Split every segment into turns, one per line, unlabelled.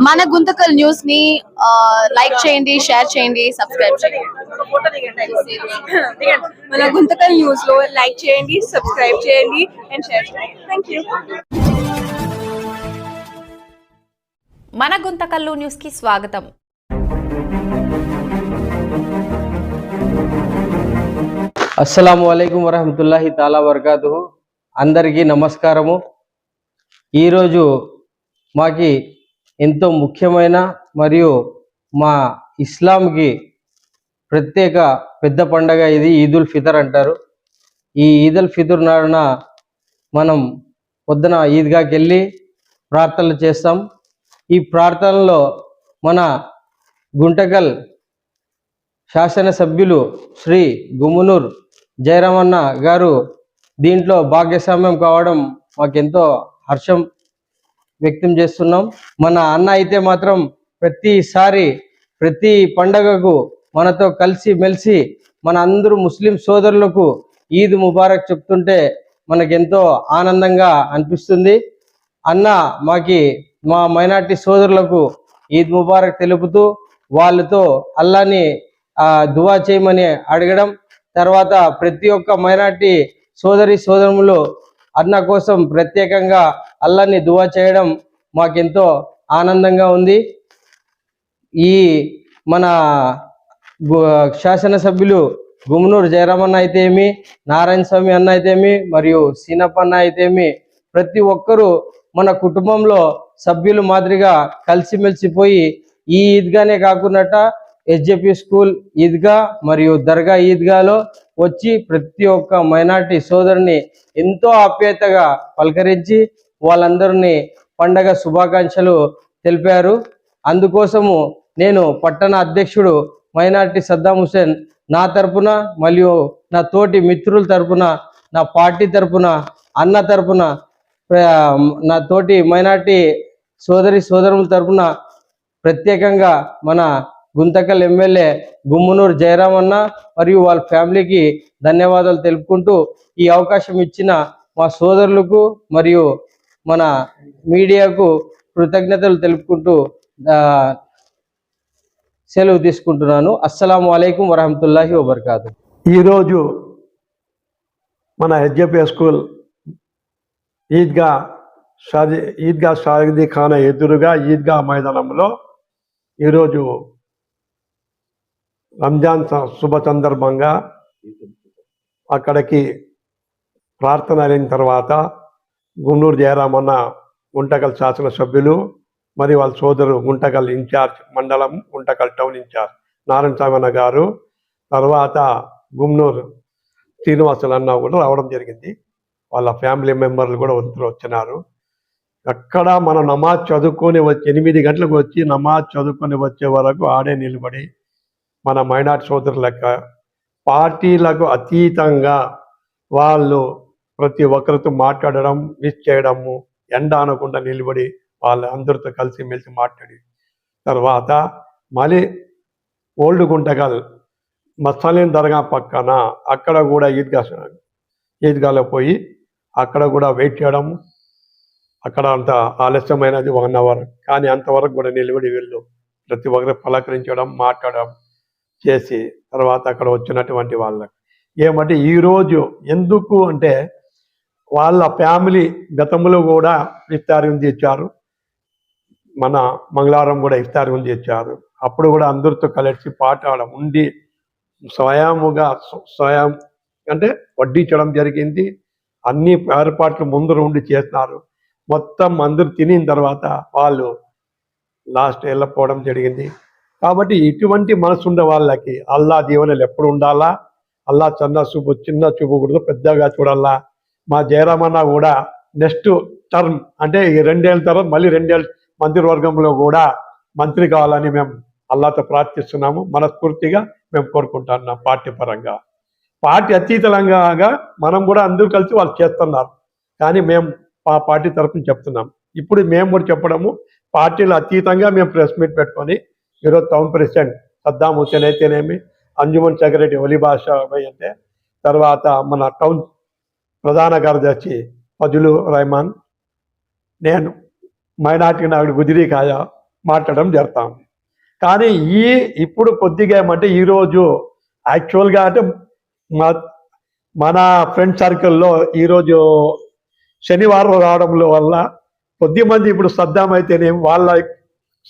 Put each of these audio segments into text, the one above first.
మన గుంతకల్ న్యూస్ ని లైక్ చేయండి, షేర్ చేయండి, సబ్స్క్రైబ్ చేయండి.
మన గుంతకల్ న్యూస్ లో లైక్ చేయండి, సబ్స్క్రైబ్ చేయండి అండ్ షేర్ చేయండి. థాంక్యూ.
మన గుంతకల్లు న్యూస్ కి స్వాగతం.
అస్సలాము అలైకుం వరహమతుల్లాహి తాలా వరకాతుహు. అందరికీ నమస్కారము. ఈరోజు మాకి ఎంతో ముఖ్యమైన మరియు మా ఇస్లాంకి ప్రత్యేక పెద్ద పండగ ఇది ఈదుల్ ఫితర్ అంటారు. ఈ ఈదుల్ ఫితర్ నాడున మనం పొద్దున ఈద్గాకి వెళ్ళి ప్రార్థనలు చేస్తాం. ఈ ప్రార్థనలో మన గుంటకల్ శాసనసభ్యులు శ్రీ గుమ్మనూరు జయరామన్న గారు దీంట్లో భాగస్వామ్యం కావడం మాకెంతో హర్షం వ్యక్తం చేస్తున్నాం. మన అన్న అయితే మాత్రం ప్రతిసారి ప్రతి పండగకు మనతో కలిసి మెలిసి మన అందరూ ముస్లిం సోదరులకు ఈద్ ముబారక్ చెప్తుంటే మనకెంతో ఆనందంగా అనిపిస్తుంది. అన్న మా మైనార్టీ సోదరులకు ఈద్ ముబారక్ తెలుపుతూ వాళ్ళతో అల్లాని దువా చేయమని అడగడం, తర్వాత ప్రతి ఒక్క మైనార్టీ సోదరులు అన్న కోసం ప్రత్యేకంగా అల్లాని దువా చేయడం మాకెంతో ఆనందంగా ఉంది. ఈ మన శాసనసభ్యులు గుమ్మనూరు జయరామన్న అయితేమి, నారాయణ స్వామి అన్న అయితేమి, మరియు సీనప్ప అన్న అయితేమి ప్రతి ఒక్కరూ మన కుటుంబంలో సభ్యులు మాదిరిగా కలిసిమెలిసిపోయి ఈ ఈద్గానే కాకుండా ఎస్జేపీ స్కూల్ ఈద్గా మరియు దర్గా ఈద్గాలో వచ్చి ప్రతి ఒక్క మైనార్టీ సోదరుని ఎంతో ఆప్యాయతగా పలకరించి వాళ్ళందరినీ పండగ శుభాకాంక్షలు తెలిపారు. అందుకోసము నేను పట్టణ అధ్యక్షుడు మైనార్టీ సద్దాం హుసేన్ నా తరపున మరియు నా తోటి మిత్రుల తరపున, నా పార్టీ తరపున, అన్న తరపున, నా తోటి మైనార్టీ సోదరుల తరపున ప్రత్యేకంగా మన గుంతకల్ ఎమ్మెల్యే గుమ్మనూరు జయరామన్న మరియు వాళ్ళ ఫ్యామిలీకి ధన్యవాదాలు తెలుపుకుంటూ ఈ అవకాశం ఇచ్చిన మా సోదరులకు మరియు మన మీడియాకు కృతజ్ఞతలు తెలుపుకుంటూ సెలవు తీసుకుంటున్నాను. అస్సలాము అలైకుం వరహమతుల్లాహి వబర్కాతు.
ఈరోజు మన ఎస్జేపీ స్కూల్ ఈద్గా షాహిదీ ఖానా ఎదురుగా ఈద్గా మైదానంలో ఈరోజు రంజాన్ శుభ సందర్భంగా అక్కడికి ప్రార్థన అయిన తర్వాత గుమ్మనూరు జయరామన్న గుంటకల్ శాసనసభ్యులు మరియు వాళ్ళ సోదరు గుంటకల్ ఇన్ఛార్జ్ మండలం గుంటకల్ టౌన్ ఇన్ఛార్జ్ నారాయణ స్వామి అన్న గారు, తర్వాత గుమ్మనూరు శ్రీనివాసులు అన్న కూడా రావడం జరిగింది. వాళ్ళ ఫ్యామిలీ మెంబర్లు కూడా వచ్చినారు. అక్కడ మన నమాజ్ చదువుకొని 8 గంటలకు వచ్చి నమాజ్ చదువుకొని వచ్చే వరకు ఆడే నిలబడి మన మైనార్టీ సోదరుల లెక్క పార్టీలకు అతీతంగా వాళ్ళు ప్రతి ఒక్కరితో మాట్లాడడం, విష్ చేయడము, ఎండ అనకుండా నిలబడి వాళ్ళ అందరితో కలిసి మెలిసి మాట్లాడి తర్వాత మళ్ళీ ఓల్డ్ గుంటకల్ మసలీన్ దర్గా పక్కన అక్కడ కూడా ఈద్గాలో పోయి అక్కడ కూడా వెయిట్ చేయడము. అక్కడ అంత ఆలస్యమైనది 1 అవర్, కానీ అంతవరకు కూడా నిలబడి వీళ్ళు ప్రతి ఒక్కరు పలకరించడం, మాట్లాడడం చేసి తర్వాత అక్కడ వచ్చినటువంటి వాళ్ళకి ఏమంటే ఈరోజు ఎందుకు అంటే వాళ్ళ ఫ్యామిలీ గతంలో కూడా ఇఫ్తార్ ఉంది ఇచ్చారు, మన మంగళవారం కూడా ఇఫ్తార్ ఉంది ఇచ్చారు. అప్పుడు కూడా అందరితో కలిసి పాఠాడం ఉండి స్వయం అంటే వడ్డించడం జరిగింది. అన్ని ఏర్పాట్లు ముందర ఉండి చేస్తున్నారు. మొత్తం అందరూ తినిన తర్వాత వాళ్ళు లాస్ట్ వెళ్ళిపోవడం జరిగింది. కాబట్టి ఇటువంటి మనసు ఉండే వాళ్ళకి అల్లా దీవెనలు ఎప్పుడు ఉండాలా, అల్లా చిన్న చూపు కూడా పెద్దగా చూడాలా. మా జయరామన్న కూడా నెక్స్ట్ టర్మ్ అంటే ఈ 2 ఏళ్ళ తర్వాత మళ్ళీ 2 ఏళ్ళ మంత్రివర్గంలో కూడా మంత్రి కావాలని మేము అల్లాతో ప్రార్థిస్తున్నాము. మనస్ఫూర్తిగా మేము కోరుకుంటున్నాం. పార్టీ పరంగా పార్టీ అతీతంగా మనం కూడా అందరూ కలిసి వాళ్ళు చేస్తున్నారు, కానీ మేము ఆ పార్టీ తరఫున చెప్తున్నాం. ఇప్పుడు మేము కూడా చెప్పడము పార్టీలు అతీతంగా మేము ప్రెస్ మీట్ పెట్టుకొని ఈరోజు టౌన్ ప్రెసిడెంట్ సద్దాం హుసేన్ అయితేనేమి, అంజుమన్ సెక్రటరీ ఒలి బాషా అయితే, తర్వాత మన టౌన్ ప్రధాన కార్యదర్శి ఫజులు రెహమాన్, నేను మైనార్టీ నాయకుడు గుజిరీ ఖాజా మాట్లాడడం జరుగుతాం. కానీ ఇప్పుడు కొద్దిగా ఏమంటే ఈరోజు యాక్చువల్గా అంటే మన ఫ్రెండ్ సర్కిల్లో ఈరోజు శనివారం రావడంలో వల్ల కొద్దిమంది ఇప్పుడు సద్దాం అయితేనేమి వాళ్ళ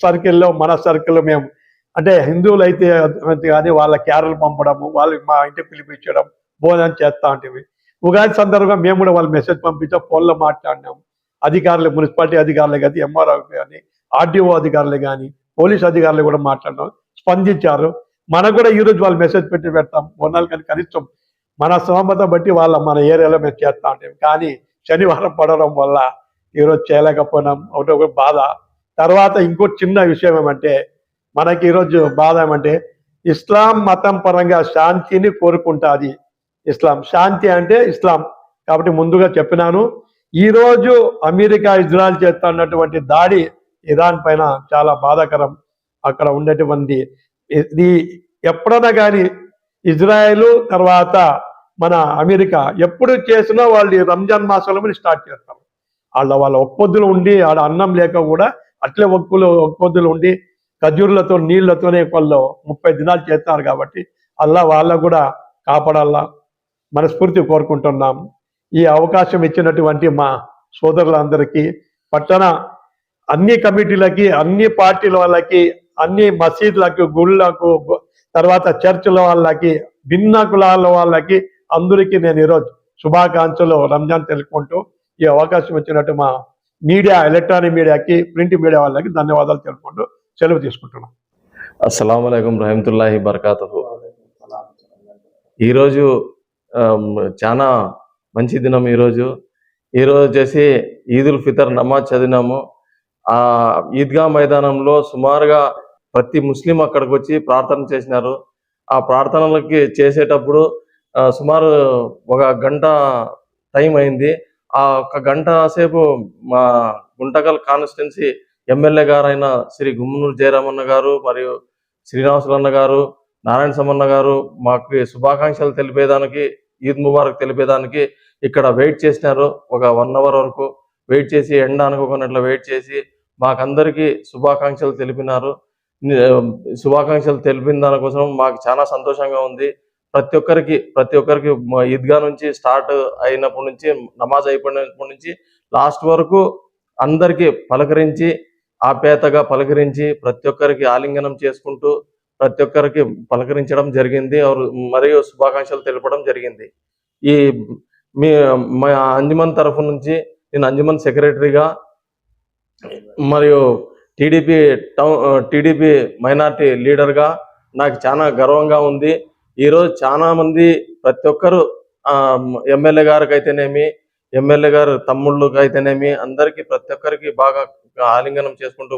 సర్కిల్లో మన సర్కిల్లో మేము అంటే హిందువులు అయితే కానీ వాళ్ళ క్యారలు పంపడము, వాళ్ళు మా ఇంటికి పిలిపించడం, భోజనం చేస్తా ఉంటుంది. ఉగాది సందర్భంగా మేము కూడా వాళ్ళు మెసేజ్ పంపించాం, ఫోన్లో మాట్లాడినాం. అధికారులు, మున్సిపాలిటీ అధికారులు కానీ, ఎంఆర్ఓ కానీ, ఆర్డీఓ అధికారులు కానీ, పోలీస్ అధికారులు కూడా మాట్లాడినాం, స్పందించారు. మనకు కూడా ఈరోజు వాళ్ళు మెసేజ్ పెడతాం బోనాలు, కానీ కనీసం మన స్తోమత బట్టి మన ఏరియాలో మేము చేస్తా ఉంటాం. కానీ శనివారం పడడం వల్ల ఈరోజు చేయలేకపోయినాం, ఒకటి బాధ. తర్వాత ఇంకో చిన్న విషయం ఏమంటే మనకి ఈరోజు బాధ ఏమంటే ఇస్లాం మతం పరంగా శాంతిని కోరుకుంటుంది. ఇస్లాం శాంతి అంటే ఇస్లాం కాబట్టి ముందుగా చెప్పినాను. ఈరోజు అమెరికా ఇజ్రాయెల్ చేస్తున్నటువంటి దాడి ఇరాన్ పైన చాలా బాధాకరం. అక్కడ ఉండేటువంటి ఇది ఎప్పుడైనా కానీ ఇజ్రాయెల్ తర్వాత మన అమెరికా ఎప్పుడు చేసినా వాళ్ళు రంజాన్ మాసంలో స్టార్ట్ చేస్తారు. వాళ్ళ ఒప్పొద్దులు ఉండి ఆడ అన్నం లేక కూడా అట్లే ఒప్పొద్దులు ఉండి ఖజూర్లతో నీళ్లతోనే వాళ్ళు 30 దినాలు చేస్తున్నారు. కాబట్టి అల్లా వాళ్ళకు కూడా కాపాడాలా మనస్ఫూర్తి కోరుకుంటున్నాం. ఈ అవకాశం ఇచ్చినటువంటి మా సోదరులందరికీ, పట్టణ అన్ని కమిటీలకి, అన్ని పార్టీల వాళ్ళకి, అన్ని మసీదులకు, గుళ్ళకు, తర్వాత చర్చిల వాళ్ళకి, భిన్న కులాల వాళ్ళకి అందరికీ నేను ఈరోజు శుభాకాంక్షలు రంజాన్ తెలుపుకుంటూ ఈ అవకాశం ఇచ్చినట్టు మా మీడియా, ఎలక్ట్రానిక్ మీడియాకి, ప్రింట్ మీడియా వాళ్ళకి ధన్యవాదాలు తెలుపుకుంటూ సెలవు తీసుకుంటున్నాం.
అస్సలాము అలైకుం రహమతుల్లాహి బరకాతుహు. ఈరోజు చాలా మంచి దినం. ఈరోజు వచ్చేసి ఈదుల్ ఫితర్ నమాజ్ చదివినాము. ఆ ఈద్గా మైదానంలో సుమారుగా ప్రతి ముస్లిం అక్కడికి వచ్చి ప్రార్థన చేసినారు. ఆ ప్రార్థనలకి చేసేటప్పుడు సుమారు 1 గంట టైం అయింది. ఆ 1 గంట సేపు మా గుంటకల్ కాన్స్టిట్యున్సీ ఎమ్మెల్యే గారైన శ్రీ గుమ్మనూరు జయరామన్న గారు మరియు శ్రీనివాసులన్న గారు, నారాయణ సమన్న గారు మాకు శుభాకాంక్షలు తెలిపేదానికి, ఈద్ ముబారక్ తెలిపేదానికి ఇక్కడ వెయిట్ చేసినారు. ఒక 1 అవర్ వరకు వెయిట్ చేసి, ఎండ అనుకోకున్నట్లు వెయిట్ చేసి మాకందరికీ శుభాకాంక్షలు తెలిపినారు. శుభాకాంక్షలు తెలిపిన దానికోసం మాకు చాలా సంతోషంగా ఉంది. ప్రతి ఒక్కరికి ఈద్గా నుంచి స్టార్ట్ అయినప్పటి నుంచి, నమాజ్ అయిపోయినప్పటి నుంచి లాస్ట్ వరకు అందరికీ పలకరించి, ఆప్యాయతగా పలకరించి, ప్రతి ఒక్కరికి ఆలింగనం చేసుకుంటూ ప్రతి ఒక్కరికి పలకరించడం జరిగింది. మరియు శుభాకాంక్షలు తెలపడం జరిగింది. మా అంజుమన్ తరఫు నుంచి నేను అంజుమన్ సెక్రటరీగా మరియు టీడీపీ మైనార్టీ లీడర్గా నాకు చాలా గర్వంగా ఉంది. ఈరోజు చాలా మంది ప్రతి ఒక్కరు ఎమ్మెల్యే గారికి అయితేనేమి, ఎమ్మెల్యే గారు తమ్ముళ్ళకి అయితేనేమి, అందరికీ ప్రతి ఒక్కరికి బాగా ఆలింగనం చేసుకుంటూ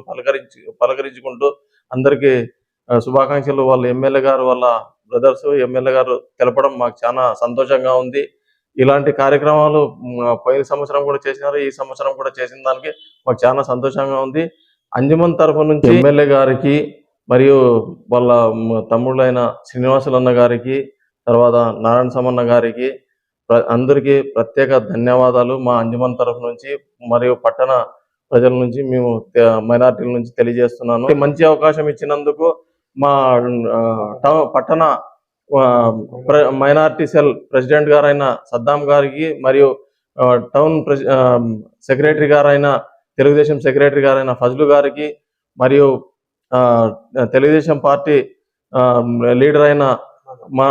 పలకరించుకుంటూ అందరికీ శుభాకాంక్షలు వాళ్ళ ఎమ్మెల్యే గారు, వాళ్ళ బ్రదర్స్ ఎమ్మెల్యే గారు తెలపడం మాకు చాలా సంతోషంగా ఉంది. ఇలాంటి కార్యక్రమాలు పోయిన సంవత్సరం కూడా చేసినారు, ఈ సంవత్సరం కూడా చేసిన దానికి మాకు చాలా సంతోషంగా ఉంది. అంజుమన్ తరఫు నుంచి ఎమ్మెల్యే గారికి మరియు వాళ్ళ తమ్ముళ్ళైన శ్రీనివాసులన్న గారికి, తర్వాత నారాయణ సమన్న గారికి అందరికీ ప్రత్యేక ధన్యవాదాలు మా అంజుమన్ తరఫు నుంచి మరియు పట్టణ ప్రజల నుంచి, మేము మైనార్టీల నుంచి తెలియజేస్తున్నాను. మంచి అవకాశం ఇచ్చినందుకు మా పట్టణ మైనార్టీ సెల్ ప్రెసిడెంట్ గారైన సద్దాం గారికి మరియు టౌన్ సెక్రటరీ గారైన, తెలుగుదేశం సెక్రటరీ గారైన ఫజ్లు గారికి, మరియు తెలుగుదేశం పార్టీ లీడర్ అయిన మా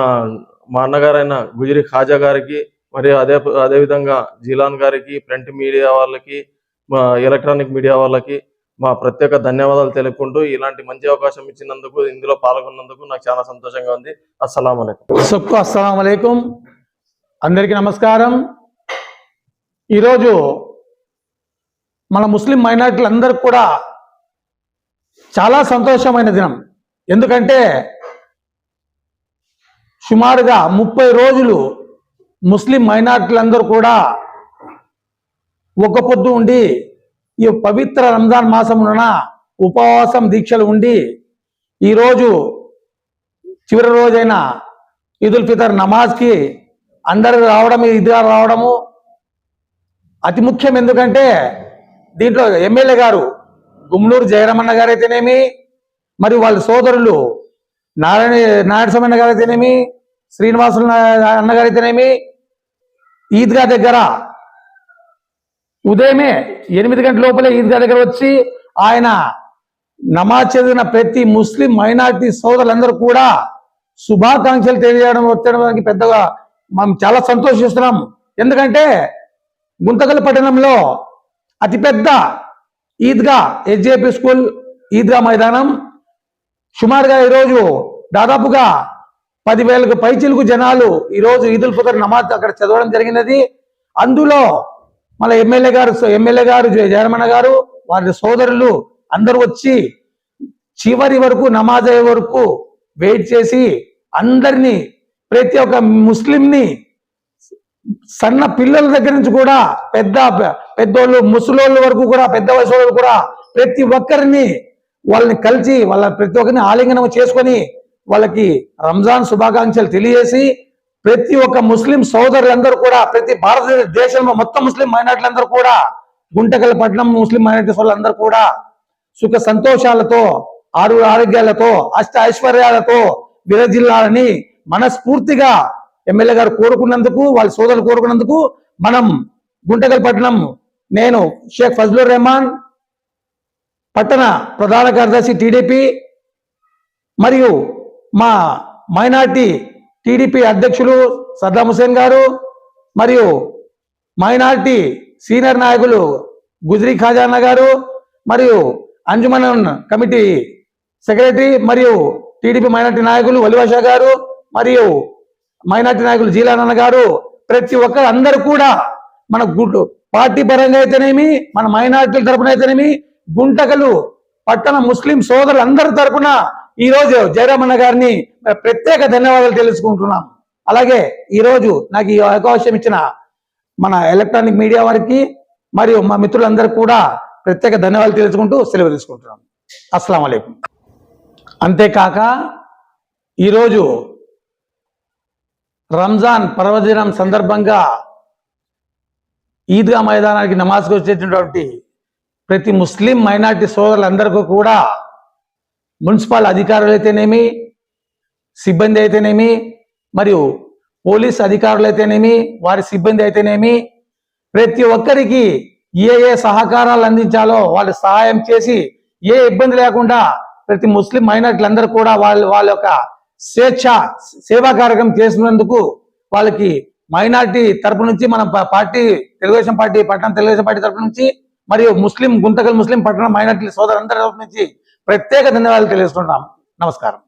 అన్నగారైన గుజిరీ ఖాజా గారికి, మరియు అదేవిధంగా జీలాన్ గారికి, ప్రింట్ మీడియా వాళ్ళకి, మా ఎలక్ట్రానిక్ మీడియా వాళ్ళకి మా ప్రత్యేక ధన్యవాదాలు తెలుపుకుంటూ ఇలాంటి మంచి అవకాశం ఇచ్చినందుకు, ఇందులో పాల్గొన్నందుకు నాకు చాలా సంతోషంగా ఉంది. అస్సలాము అలైకుం.
సబ్కు అస్సలాము అలైకుం. అందరికీ నమస్కారం. ఈరోజు మన ముస్లిం మైనారిటీలందరికీ కూడా చాలా సంతోషమైన దినం. ఎందుకంటే సుమారుగా 30 రోజులు ముస్లిం మైనారిటీలందరూ కూడా ఒక్క పొద్దు ఉండి ఈ పవిత్ర రంజాన్ మాసమున ఉపవాసం దీక్షలు ఉండి ఈరోజు చివరి రోజైన ఈదుల్ ఫితర్ నమాజ్కి అందరు రావడం, ఈద్గా రావడము అతి ముఖ్యం. ఎందుకంటే దీంట్లో ఎమ్మెల్యే గారు గుమ్నూరు జయరామన్న గారైతేనేమి, మరియు వాళ్ళ సోదరులు నారాయణస్వామి గారైతేనేమి, శ్రీనివాసులు అన్నగారైతేనేమి, ఈద్గా దగ్గర ఉదయమే 8 గంటల లోపలే ఈద్గా దగ్గర వచ్చి ఆయన నమాజ్ చదివిన ప్రతి ముస్లిం మైనారిటీ సోదరులందరూ కూడా శుభాకాంక్షలు తెలియజేయడానికి పెద్దగా మనం చాలా సంతోషిస్తున్నాం. ఎందుకంటే గుంతకల్ పట్టణంలో అతిపెద్ద ఈద్గా ఎస్జేపీ స్కూల్ ఈద్గా మైదానం సుమారుగా ఈరోజు దాదాపుగా 10,000కు పైచిలుకు జనాలు ఈరోజు ఈదుల్ ఫితర్ నమాజ్ అక్కడ చదవడం జరిగినది. అందులో మళ్ళీ ఎమ్మెల్యే గారు జయరమణ గారు వారి సోదరులు అందరూ వచ్చి చివరి వరకు నమాజ్ అయ్యే వరకు వెయిట్ చేసి అందరినీ ప్రతి ఒక్క ముస్లింని సన్న పిల్లల దగ్గర నుంచి కూడా పెద్దోళ్ళు ముసలోళ్ళ వరకు కూడా పెద్ద వయసు వాళ్ళు కూడా ప్రతి ఒక్కరిని వాళ్ళని కలిసి వాళ్ళ ప్రతి ఒక్కరిని ఆలింగనం చేసుకొని వాళ్ళకి రంజాన్ శుభాకాంక్షలు తెలియజేసి ప్రతి ఒక్క ముస్లిం సోదరులందరూ కూడా ప్రతి భారతదేశంలో మొత్తం ముస్లిం మైనార్టీలందరూ కూడా గుంటకల్ పట్టణం ముస్లిం మైనార్టీ సోదరులందరూ కూడా సుఖ సంతోషాలతో ఆరోగ్యాలతో అష్ట ఐశ్వర్యాలతో విరజిల్లాలని మనస్ఫూర్తిగా ఎమ్మెల్యే గారు కోరుకున్నందుకు వాళ్ళ సోదరులు కోరుకున్నందుకు మనం గుంటకల్ పట్టణం నేను షేక్ ఫజ్లుర్ రెహమాన్ పట్టణ ప్రధాన కార్యదర్శి టీడీపీ మరియు మా మైనార్టీ టీడీపీ అధ్యక్షులు సద్దాం హుసేన్ గారు మరియు మైనార్టీ సీనియర్ నాయకులు గుజ్రీ ఖాజానా గారు మరియు అంజుమన్ కమిటీ సెక్రటరీ మరియు టీడీపీ మైనార్టీ నాయకులు వలివాషా గారు మరియు మైనార్టీ నాయకులు జీలానన్న గారు ప్రతి ఒక్కరు అందరూ కూడా మన పార్టీ పరంగా అయితేనేమి మన మైనార్టీల తరపున అయితేనేమి గుంటకలు పట్టణ ముస్లిం సోదరులు అందరి తరపున ఈ రోజు జయరామన్న గారిని ప్రత్యేక ధన్యవాదాలు తెలుసుకుంటున్నాం. అలాగే ఈ రోజు నాకు ఈ అవకాశం ఇచ్చిన మన ఎలక్ట్రానిక్ మీడియా వారికి మరియు మా మిత్రులందరికీ కూడా ప్రత్యేక ధన్యవాదాలు తెలుసుకుంటూ సెలవు తీసుకుంటున్నాం. అస్సలాం వాలేకుం. అంతేకాక ఈరోజు రంజాన్ పర్వదినం సందర్భంగా ఈద్గా మైదానానికి నమాజ్కి వచ్చేటటువంటి ప్రతి ముస్లిం మైనార్టీ సోదరులందరికీ కూడా మున్సిపల్ అధికారులు అయితేనేమి, సిబ్బంది అయితేనేమి, మరియు పోలీస్ అధికారులు అయితేనేమి, వారి సిబ్బంది అయితేనేమి, ప్రతి ఒక్కరికి ఏ సహకారాలు అందించాలో వాళ్ళు సహాయం చేసి ఏ ఇబ్బంది లేకుండా ప్రతి ముస్లిం మైనార్టీలందరూ కూడా వాళ్ళ యొక్క సేవా కార్యక్రమం చేసినందుకు వాళ్ళకి మైనార్టీ తరపు నుంచి మన పార్టీ పట్టణ తెలుగుదేశం పార్టీ తరపు నుంచి మరియు గుంతకల్ ముస్లిం పట్టణ మైనార్టీ సోదరులందరి తరపు నుంచి ప్రత్యేక ధన్యవాదాలు తెలియజేస్తున్నాం. నమస్కారం.